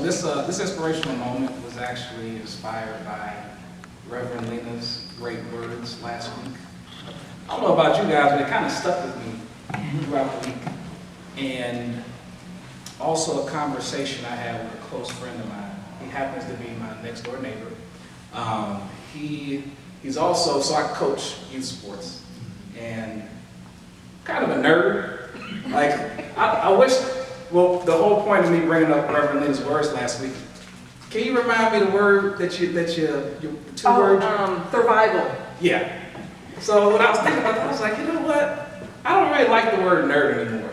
this inspirational moment was actually inspired by Reverend Lena's great words last week. I don't know about you guys, but it kind of stuck with me throughout the week. And also a conversation I had with a close friend of mine. He happens to be my next door neighbor. He's also, so I coach youth sports, and kind of a nerd. Like, I wish, well, the whole point of me bringing up Reverend Lena's words last week, can you remind me the word your two words? Survival. Yeah. So when I was thinking about that, I was like, you know what? I don't really like the word nerd anymore.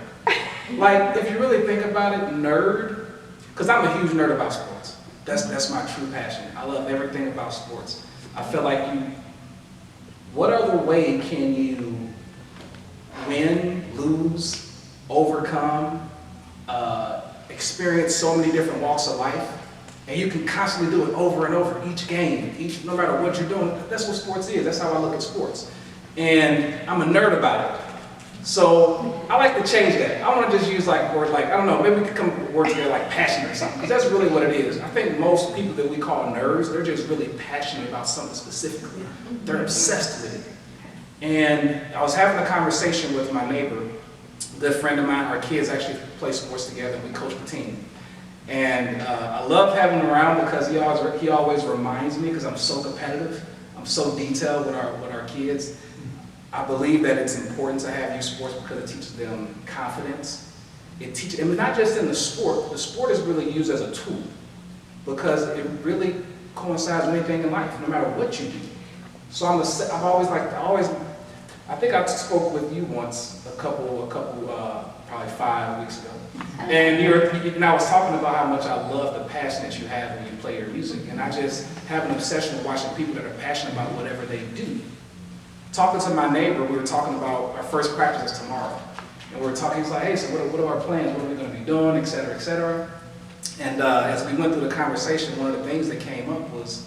Like, if you really think about it, nerd, because I'm a huge nerd about sports. That's my true passion. I love everything about sports. I feel like what other way can you win, lose, overcome, experience so many different walks of life, and you can constantly do it over and over, each game, no matter what you're doing. That's what sports is. That's how I look at sports. And I'm a nerd about it. So I like to change that. I want to just use like words like, I don't know, maybe we could come up with words together like passionate or something, because that's really what it is. I think most people that we call nerds, they're just really passionate about something specifically. They're obsessed with it. And I was having a conversation with my neighbor, a good friend of mine. Our kids actually play sports together. We coach the team. And I love having him around because he always reminds me, because I'm so competitive, I'm so detailed with our kids. I believe that it's important to have youth sports because it teaches them confidence. It teaches, and not just in the sport is really used as a tool because it really coincides with anything in life, no matter what you do. So I think I spoke with you once, probably 5 weeks ago. And I was talking about how much I love the passion that you have when you play your music. And I just have an obsession with watching people that are passionate about whatever they do. Talking to my neighbor, we were talking about our first practice is tomorrow. And we were talking, he's like, hey, so what are our plans? What are we going to be doing, et cetera, et cetera. And as we went through the conversation, one of the things that came up was,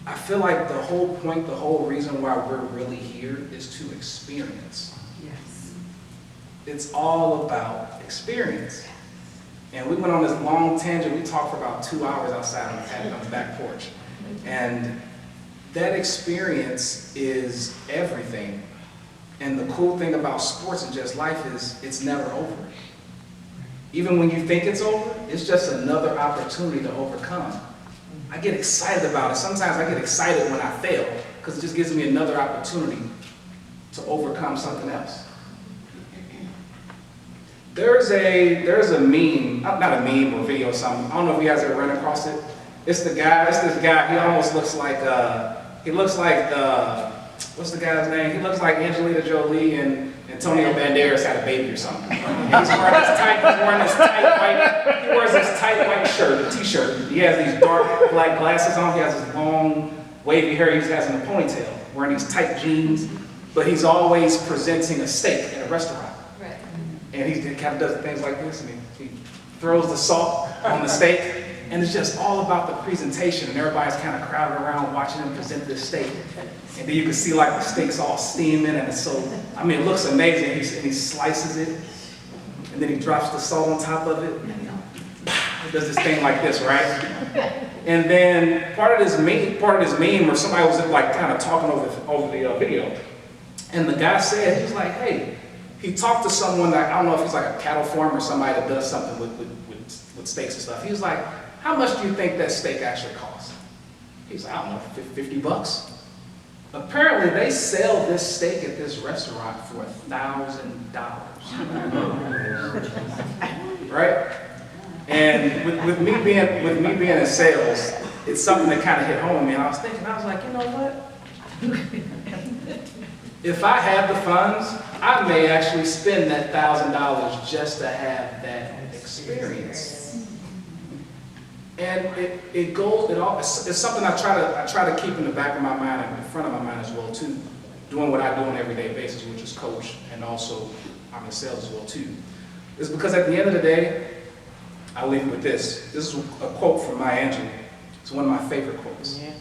I feel like the whole point, the whole reason why we're really here is to experience. Yes. It's all about experience. And we went on this long tangent. We talked for about 2 hours outside on the back porch. And that experience is everything. And the cool thing about sports and just life is it's never over. Even when you think it's over, it's just another opportunity to overcome. I get excited about it. Sometimes I get excited when I fail because it just gives me another opportunity to overcome something else. There's a meme, not a meme or video or something. I don't know if you guys ever ran across it. It's this guy, he almost looks like, what's the guy's name? He looks like Angelina Jolie and Antonio Banderas had a baby or something. And he's wearing this tight white shirt, a t-shirt. He has these dark black glasses on. He has this long, wavy hair he has in a ponytail, wearing these tight jeans. But he's always presenting a steak at a restaurant. Right. And he kind of does things like this, and he throws the salt on the steak. And it's just all about the presentation, and everybody's kind of crowded around watching him present this steak. And then you can see like the steak's all steaming, and it's so, it looks amazing. And he slices it, and then he drops the salt on top of it. He does this thing like this, right? And then part of this meme, or somebody was like kind of talking over the video, and the guy said, he was like, hey, he talked to someone that, I don't know if he's like a cattle farmer or somebody that does something with steaks and stuff. He was like, how much do you think that steak actually costs? He's like, I don't know, 50 bucks. Apparently, they sell this steak at this restaurant for $1,000. Right? And with me being in sales, it's something that kind of hit home with me. And I was like, you know what? If I have the funds, I may actually spend that $1,000 just to have that experience. And it's something I try to keep in the back of my mind and in front of my mind as well too, doing what I do on an everyday basis, which is coach, and also I'm in sales as well too. It's because at the end of the day, I'll leave you with this. This is a quote from Maya Angelou. It's one of my favorite quotes. Yeah.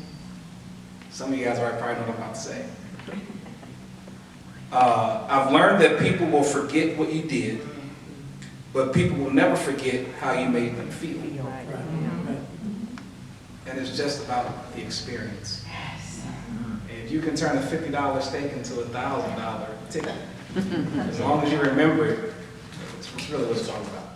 Some of you guys already probably know what I'm about to say. I've learned that people will forget what you did, but people will never forget how you made them feel. And it's just about the experience. If you can turn a $50 steak into a $1,000 ticket, as long as you remember it, it's really what it's all about.